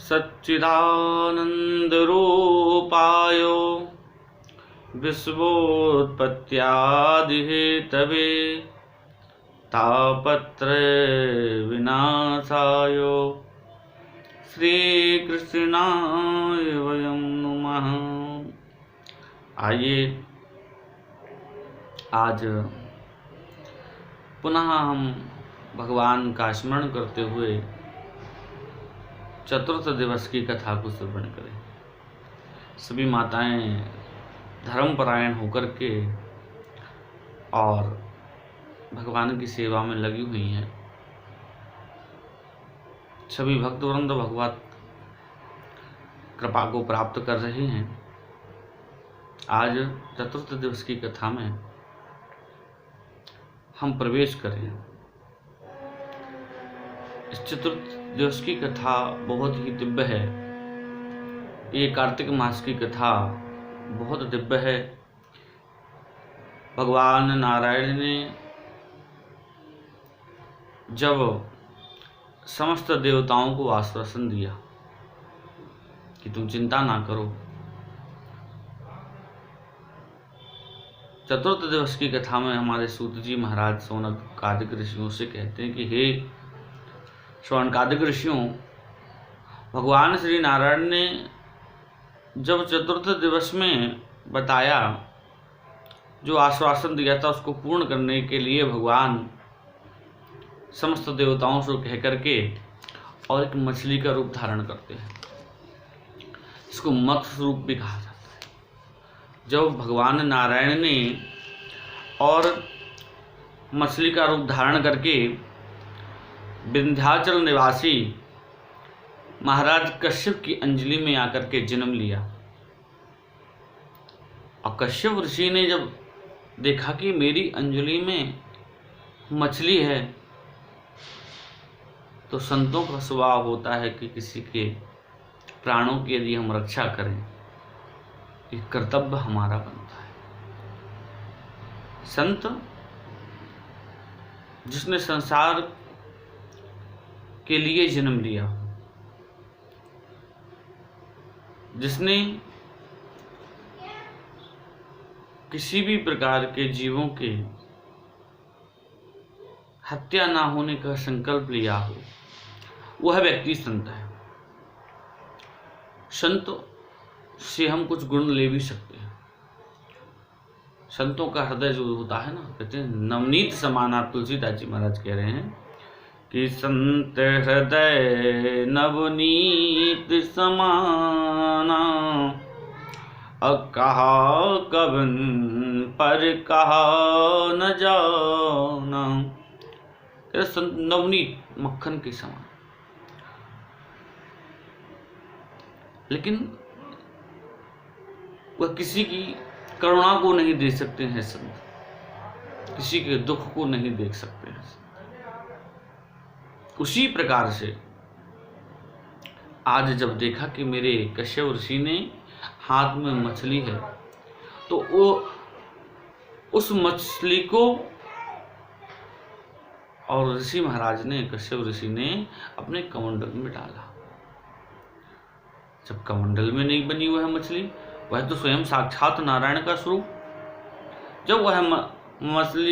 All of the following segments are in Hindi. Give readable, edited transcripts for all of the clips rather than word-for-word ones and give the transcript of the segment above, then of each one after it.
सच्चिदानन्दरूपाय विश्वोत्पत्त्यादिहेतवे तापत्रयविनाशाय श्रीकृष्णाय वयं नमः। आइए आज पुनः हम भगवान का स्मरण करते हुए चतुर्थ दिवस की कथा को श्रवण करें। सभी माताएं धर्मपरायण होकर के और भगवान की सेवा में लगी हुई हैं। सभी भक्तवृंद भगवत कृपा को प्राप्त कर रहे हैं। आज चतुर्थ दिवस की कथा में हम प्रवेश करें। इस चतुर्थ दिवस की कथा बहुत ही दिव्य है। ये कार्तिक मास की कथा बहुत दिव्य है। भगवान नारायण ने जब समस्त देवताओं को आश्वासन दिया कि तुम चिंता ना करो, चतुर्थ दिवस की कथा में हमारे सूत जी महाराज शौनकादिक ऋषियों से कहते हैं कि हे शौनकादिक ऋषियों, भगवान श्री नारायण ने जब चतुर्थ दिवस में बताया, जो आश्वासन दिया था उसको पूर्ण करने के लिए भगवान समस्त देवताओं से कह करके और एक मछली का रूप धारण करते हैं। इसको मत्स्य रूप भी कहा जाता है। जब भगवान नारायण ने और मछली का रूप धारण करके विंध्याचल निवासी महाराज कश्यप की अंजलि में आकर के जन्म लिया, और कश्यप ऋषि ने जब देखा कि मेरी अंजलि में मछली है, तो संतों का स्वभाव होता है कि किसी के प्राणों की यदि हम रक्षा करें, ये कर्तव्य हमारा बनता है। संत जिसने संसार के लिए जन्म लिया, जिसने किसी भी प्रकार के जीवों के हत्या ना होने का संकल्प लिया हो, वह व्यक्ति संत है। संत से हम कुछ गुण ले भी सकते हैं। संतों का हृदय जो होता है ना, कहते हैं नवनीत समाना। तुलसीदास जी महाराज कह रहे हैं कि संत हृदय नवनीत समाना, कहा कवन पर कहा न जाना। संत नवनीत मक्खन के समान, लेकिन वह किसी की करुणा को नहीं दे सकते हैं। संत किसी के दुख को नहीं देख सकते हैं। उसी प्रकार से आज जब देखा कि मेरे कश्यप ऋषि ने हाथ में मछली है, तो वो उस मछली को और ऋषि महाराज ने, कश्यप ऋषि ने अपने कमंडल में डाला। जब कमंडल में नहीं बनी वह मछली, वह तो स्वयं साक्षात नारायण का स्वरूप, जब वह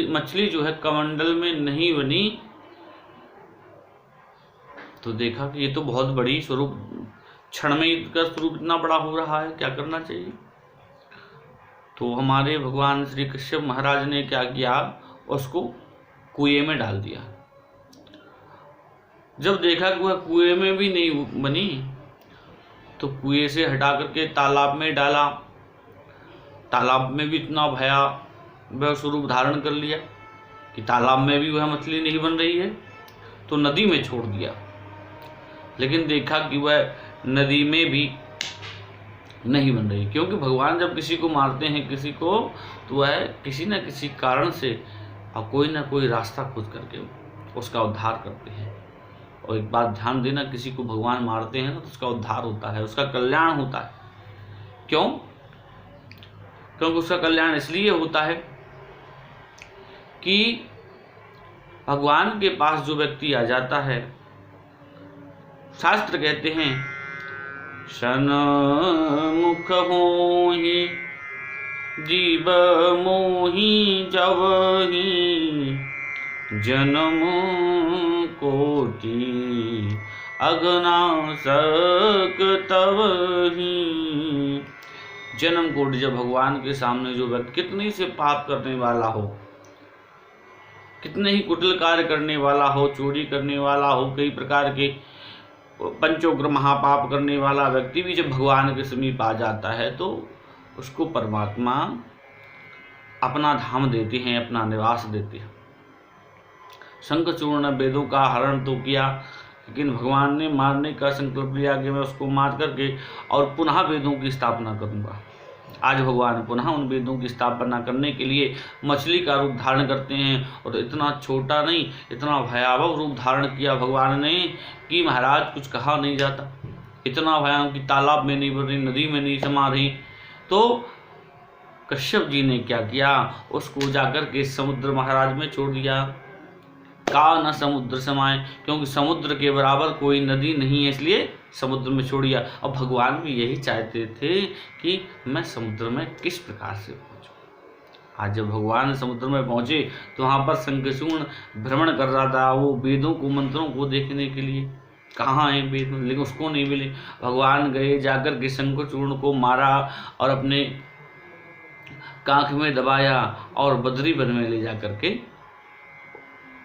मछली जो है कमंडल में नहीं बनी, तो देखा कि ये तो बहुत बड़ी स्वरूप, क्षण में इसका स्वरूप इतना बड़ा हो रहा है, क्या करना चाहिए। तो हमारे भगवान श्री कश्यप महाराज ने क्या किया, उसको कुएं में डाल दिया। जब देखा कि वह कुएं में भी नहीं बनी, तो कुएं से हटा करके तालाब में डाला। तालाब में भी इतना भयावह स्वरूप धारण कर लिया कि तालाब में भी वह मछली नहीं बन रही है, तो नदी में छोड़ दिया। लेकिन देखा कि वह नदी में भी नहीं बन रही, क्योंकि भगवान जब किसी को मारते हैं किसी को, तो वह किसी न किसी कारण से और कोई ना कोई रास्ता खोज करके उसका उद्धार करते हैं। और एक बात ध्यान देना, किसी को भगवान मारते हैं तो उसका उद्धार होता है, उसका कल्याण होता है। क्यों? क्योंकि उसका कल्याण इसलिए होता है कि भगवान के पास जो व्यक्ति आ जाता है, शास्त्र कहते हैं सन्मुख होहि जीव मोहि जवहि जन्म कोटि अघनाशक तवहि। जन्म कोटि, जब भगवान के सामने जो व्यक्ति कितनी से पाप करने वाला हो, कितने ही कुटिल कार्य करने वाला हो, चोरी करने वाला हो, कई प्रकार के पंचोग्र महापाप करने वाला व्यक्ति भी जब भगवान के समीप आ जाता है तो उसको परमात्मा अपना धाम देते हैं, अपना निवास देते हैं। शंखचूर्ण वेदों का हरण तो किया, लेकिन भगवान ने मारने का संकल्प लिया कि मैं उसको मार करके और पुनः वेदों की स्थापना करूंगा। आज भगवान पुनः उन वेदों की स्थापना करने के लिए मछली का रूप धारण करते हैं, और इतना छोटा नहीं, इतना भयावह रूप धारण किया भगवान ने कि महाराज कुछ कहा नहीं जाता। इतना भयानक कि तालाब में नहीं बढ़ रही, नदी में नहीं समा रही। तो कश्यप जी ने क्या किया, उसको जाकर के समुद्र महाराज में छोड़ दिया। का न समुद्र समाए, क्योंकि समुद्र के बराबर कोई नदी नहीं है, इसलिए समुद्र में छोड़ दिया। और भगवान भी यही चाहते थे कि मैं समुद्र में किस प्रकार से पहुंचूं। आज जब भगवान समुद्र में पहुंचे तो वहां पर शंखचूर्ण भ्रमण कर रहा था, वो वेदों को मंत्रों को देखने के लिए। कहाँ है वेद, लेकिन उसको नहीं मिले। भगवान गए, जाकर के शंखचूर्ण को मारा और अपने कांख में दबाया और बद्री वन में ले जाकर के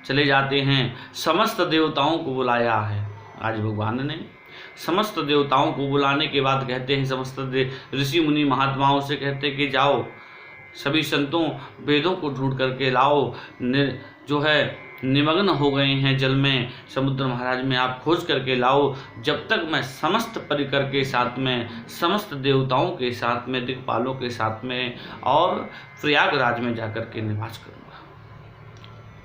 चले जाते हैं। समस्त देवताओं को बुलाया है आज भगवान ने। समस्त देवताओं को बुलाने के बाद कहते हैं, समस्त ऋषि मुनि महात्माओं से कहते हैं कि जाओ सभी संतों वेदों को ढूंढ करके लाओ। जो है निमग्न हो गए हैं जल में, समुद्र महाराज में, आप खोज करके लाओ। जब तक मैं समस्त परिकर के साथ में, समस्त देवताओं के साथ में, दिक्पालों के साथ में और प्रयागराज में जाकर के निवास करूँगा।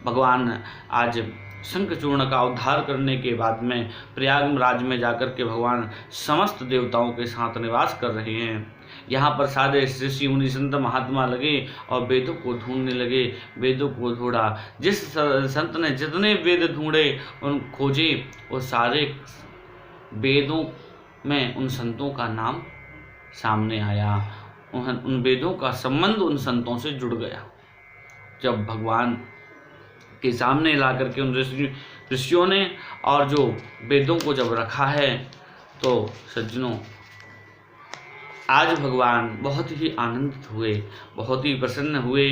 भगवान आज शंखचूर्ण का उद्धार करने के बाद में प्रयागराज में जाकर के भगवान समस्त देवताओं के साथ निवास कर रहे हैं। यहाँ पर सारे ऋषि मुनि संत महात्मा लगे और वेदों को ढूंढने लगे। वेदों को ढूंढा, जिस संत ने जितने वेद ढूंढे उन खोजे, वो सारे वेदों में उन संतों का नाम सामने आया। उन वेदों का संबंध उन संतों से जुड़ गया। जब भगवान के सामने ला करके उन ऋषियों ने और जो वेदों को जब रखा है, तो सज्जनों आज भगवान बहुत ही आनंदित हुए, बहुत ही प्रसन्न हुए।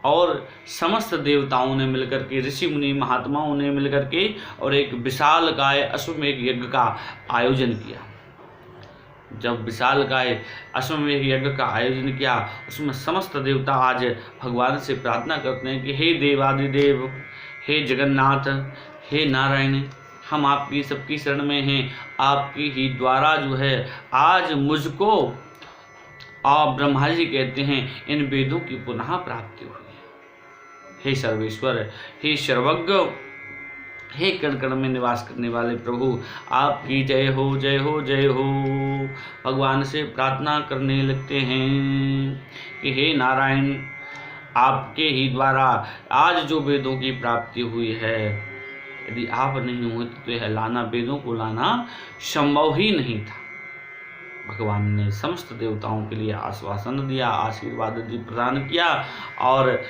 और समस्त देवताओं ने मिलकर के, ऋषि मुनि महात्माओं ने मिलकर के और एक विशालकाय अश्वमेध यज्ञ का आयोजन किया। जब विशालकाय अश्वमेध यज्ञ का आयोजन किया, उसमें समस्त देवता आज भगवान से प्रार्थना करते हैं कि हे देवादिदेव, हे जगन्नाथ, हे नारायण, हम आपकी सबकी शरण में हैं। आपकी ही द्वारा जो है आज मुझको, आप ब्रह्मा जी कहते हैं, इन वेदों की पुनः प्राप्ति हुई है। हे सर्वेश्वर, हे सर्वज्ञ, हे कण कण में निवास करने वाले प्रभु, आपकी जय हो, जय हो, जय हो। भगवान से प्रार्थना करने लगते हैं कि हे नारायण, आपके ही द्वारा आज जो वेदों की प्राप्ति हुई है, यदि आप नहीं हुए तो यह लाना, वेदों को लाना संभव ही नहीं था। भगवान ने समस्त देवताओं के लिए आश्वासन दिया, आशीर्वाद प्रदान किया और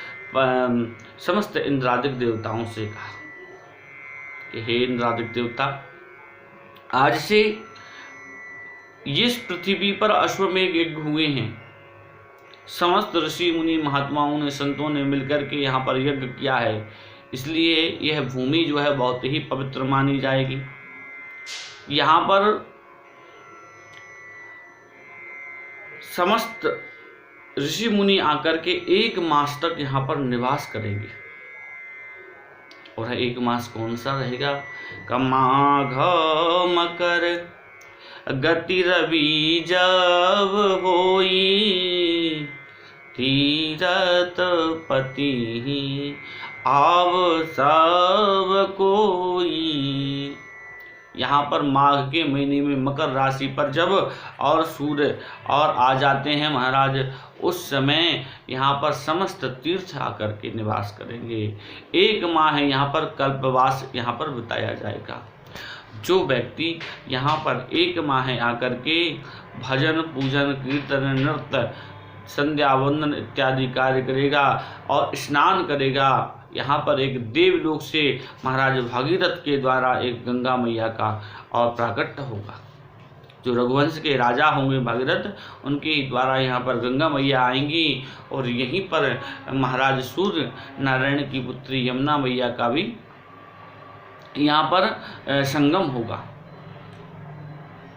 समस्त इंद्रादिक देवताओं से कहा कि हे इंद्रादिक देवता, आज से इस पृथ्वी पर अश्वमेध यज्ञ हुए हैं। समस्त ऋषि मुनि महात्माओं ने, संतों ने मिलकर के यहाँ पर यज्ञ किया है, इसलिए यह भूमि जो है बहुत ही पवित्र मानी जाएगी। यहाँ पर समस्त ऋषि मुनि आकर के 1 मास तक यहाँ पर निवास करेंगे। और 1 मास कौन सा रहेगा? माघ मकर गति रवि जब होई, तीरथ पति आव सब कोई। यहाँ पर माघ के महीने में मकर राशि पर जब और सूर्य और आ जाते हैं महाराज, उस समय यहाँ पर समस्त तीर्थ आकर के निवास करेंगे। 1 माह है यहाँ पर कल्पवास यहाँ पर बिताया जाएगा। जो व्यक्ति यहाँ पर 1 माह आकर के भजन पूजन कीर्तन नृत्य संध्या वंदन इत्यादि कार्य करेगा और स्नान करेगा, यहाँ पर एक देवलोक से महाराज भागीरथ के द्वारा एक गंगा मैया का और प्राकट्य होगा। जो रघुवंश के राजा होंगे भागीरथ, उनके द्वारा यहाँ पर गंगा मैया आएंगी और यहीं पर महाराज सूर्य नारायण की पुत्री यमुना मैया का भी यहाँ पर संगम होगा।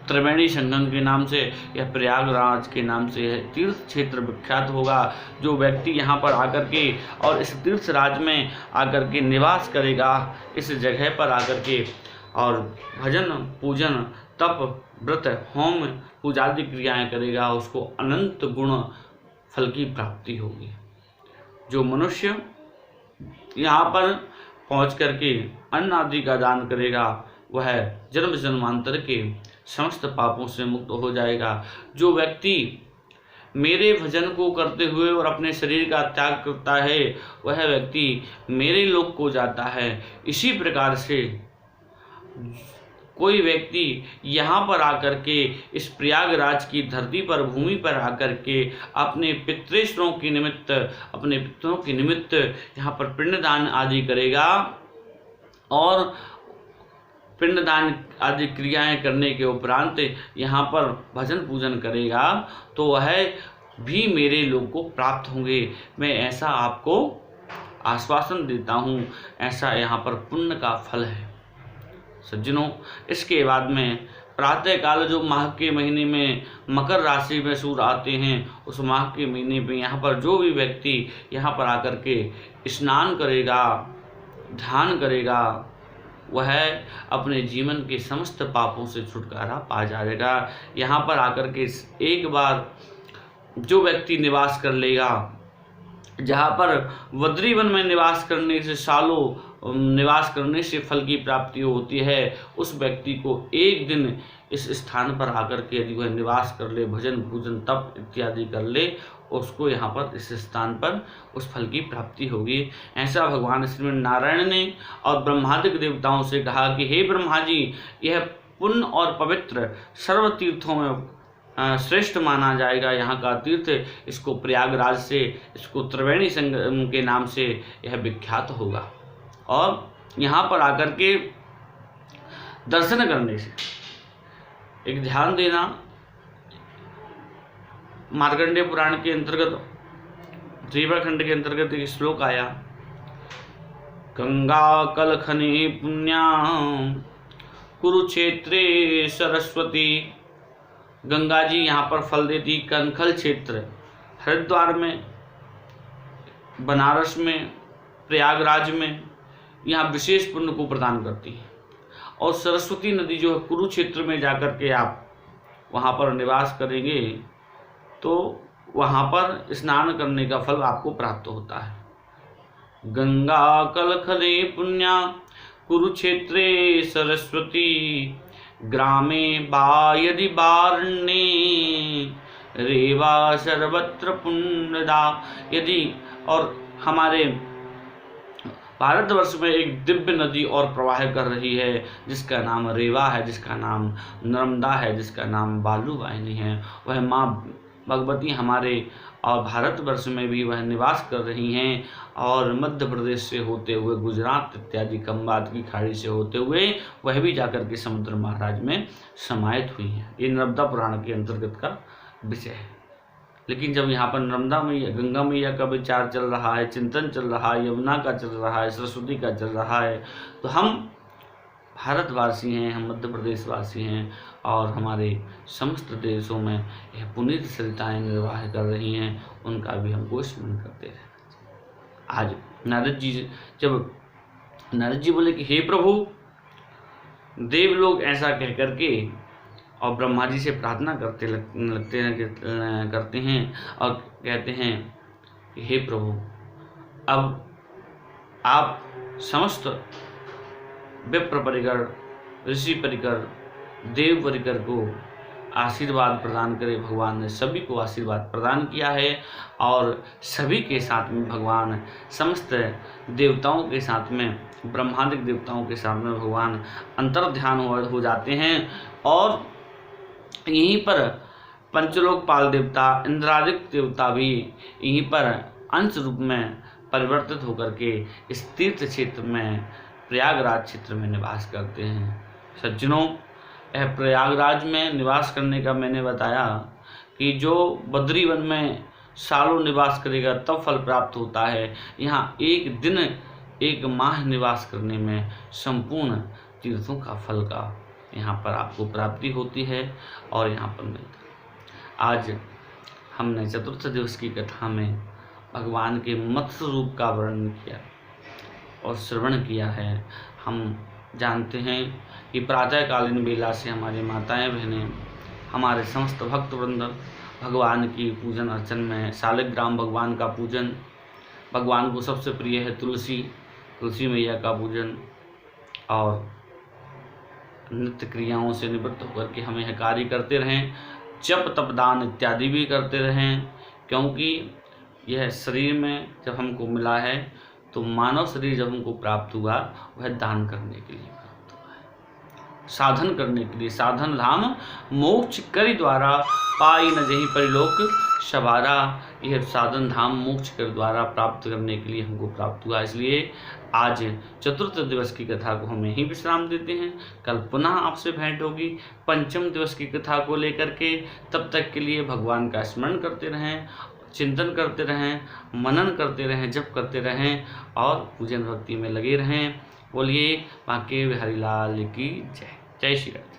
त्रिवेणी संगम के नाम से यह प्रयागराज के नाम से तीर्थ क्षेत्र विख्यात होगा। जो व्यक्ति यहाँ पर आकर के और इस तीर्थ राज में आकर के निवास करेगा, इस जगह पर आकर के और भजन पूजन तप व्रत होम पूजादि क्रियाएं करेगा, उसको अनंत गुण फल की प्राप्ति होगी। जो मनुष्य यहाँ पर पहुँच करके अन्न आदि का दान करेगा, वह जन्म जन्मांतर के समस्त पापों से मुक्त हो जाएगा। जो व्यक्ति मेरे भजन को करते हुए और अपने शरीर का त्याग करता है, वह व्यक्ति मेरे लोक को जाता है। इसी प्रकार से कोई व्यक्ति यहाँ पर आकर के इस प्रयागराज की धरती पर भूमि पर आकर के अपने पितृश्रों के निमित्त, अपने पितरों के निमित्त यहाँ पर पिंडदान आदि करेगा और पिंडदान आदि क्रियाएं करने के उपरांत यहाँ पर भजन पूजन करेगा, तो वह भी मेरे लोक को प्राप्त होंगे। मैं ऐसा आपको आश्वासन देता हूँ, ऐसा यहाँ पर पुण्य का फल है। सज्जनों, इसके बाद में प्रातः काल जो माह के महीने में मकर राशि में सूर्य आते हैं, उस माह के महीने में यहाँ पर जो भी व्यक्ति यहाँ पर आकर के स्नान करेगा, ध्यान करेगा, वह अपने जीवन के समस्त पापों से छुटकारा पा जाएगा। यहाँ पर आकर के एक बार जो व्यक्ति निवास कर लेगा, जहाँ पर बद्रीवन में निवास करने से सालों निवास करने से फल की प्राप्ति होती है, उस व्यक्ति को एक दिन इस स्थान पर आकर के यदि वह निवास कर ले, भजन पूजन तप इत्यादि कर ले, उसको यहाँ पर इस स्थान पर उस फल की प्राप्ति होगी। ऐसा भगवान श्री नारायण ने और ब्रह्मादिक देवताओं से कहा कि हे ब्रह्मा जी, यह पुण्य और पवित्र सर्व तीर्थों में श्रेष्ठ माना जाएगा। यहाँ का तीर्थ, इसको प्रयागराज से, इसको त्रिवेणी संगम के नाम से यह विख्यात होगा। और यहाँ पर आकर के दर्शन करने से एक ध्यान देना, मार्कंडेय पुराण के अंतर्गत रेवाखंड के अंतर्गत एक श्लोक आया, गंगा कलखने पुण्या कुरुक्षेत्रे सरस्वती। गंगा जी यहाँ पर फल देती कनखल क्षेत्र, हरिद्वार में, बनारस में, प्रयागराज में यहाँ विशेष पुण्य को प्रदान करती है। और सरस्वती नदी जो है कुरुक्षेत्र में जाकर के आप वहाँ पर निवास करेंगे तो वहाँ पर स्नान करने का फल आपको प्राप्त होता है। गंगा कलखले पुण्या कुरुक्षेत्रे सरस्वती, ग्रामे बा यदि बारण्ये रेवा सर्वत्र पुण्यदा। यदि और हमारे भारतवर्ष में एक दिव्य नदी और प्रवाह कर रही है, जिसका नाम रेवा है, जिसका नाम नर्मदा है, जिसका नाम बालू वाहिनी है, वह माँ भगवती हमारे और भारतवर्ष में भी वह निवास कर रही हैं। और मध्य प्रदेश से होते हुए गुजरात इत्यादि खंबात की खाड़ी से होते हुए वह भी जाकर के समुद्र महाराज में समाहित हुई हैं। ये नर्मदा पुराण के अंतर्गत का विषय है। लेकिन जब यहाँ पर नर्मदा मैया, गंगा मैया का विचार चल रहा है, चिंतन चल रहा है, यमुना का चल रहा है, सरस्वती का चल रहा है, तो हम भारतवासी हैं, हम मध्य प्रदेश वासी हैं और हमारे समस्त देशों में यह पुनीत सरिताएँ निर्वाह कर रही हैं, उनका भी हमको स्मरण करते रहना चाहिए। आज नारद जी बोले कि हे प्रभु, देव लोग ऐसा कह करके और ब्रह्मा जी से प्रार्थना करते हैं और कहते हैं कि हे प्रभु, अब आप समस्त विप्र परिकर, ऋषि परिकर, देव परिकर को आशीर्वाद प्रदान करे। भगवान ने सभी को आशीर्वाद प्रदान किया है और सभी के साथ में भगवान समस्त देवताओं के साथ में, ब्रह्मांडिक देवताओं के साथ में भगवान अंतर्ध्यान हो जाते हैं और यहीं पर पंचलोकपाल देवता, इंद्रादिक देवता भी यहीं पर अंश रूप में परिवर्तित होकर के इस तीर्थ क्षेत्र में, प्रयागराज क्षेत्र में निवास करते हैं। सज्जनों, यह प्रयागराज में निवास करने का मैंने बताया कि जो बद्री वन में सालों निवास करेगा तब फल प्राप्त होता है, यहाँ एक दिन एक माह निवास करने में संपूर्ण तीर्थों का फल का यहाँ पर आपको प्राप्ति होती है और यहाँ पर मिलता है। आज हमने चतुर्थ दिवस की कथा में भगवान के मत्स्य रूप का वर्णन किया और श्रवण किया है। हम जानते हैं कि प्रातःकालीन बेला से हमारी माताएं बहनें, हमारे समस्त भक्त वृंद भगवान की पूजन अर्चन में, शालिग्राम भगवान का पूजन, भगवान को सबसे प्रिय है तुलसी मैया का पूजन और नित्य क्रियाओं से निवृत्त होकर के हमें यह कार्य करते रहें। जप तप दान इत्यादि भी करते रहें, क्योंकि यह शरीर में जब हमको मिला है तो मानव शरीर जब हमको प्राप्त हुआ वह दान करने के लिए प्राप्त हुआ है, साधन करने के लिए। साधन धाम मोक्ष करि द्वारा, पाई न जही परिलोक सवारा। यह साधन धाम मोक्ष कर द्वारा प्राप्त करने के लिए हमको प्राप्त हुआ। इसलिए आज चतुर्थ दिवस की कथा को हम यहीं विश्राम देते हैं। कल पुनः आपसे भेंट होगी पंचम दिवस की कथा को लेकर के। तब तक के लिए भगवान का स्मरण करते रहें, चिंतन करते रहें, मनन करते रहें, जप करते रहें और पूजन भक्ति में लगे रहें। बोलिए बांके बिहारी लाल की जय। जय श्री राम।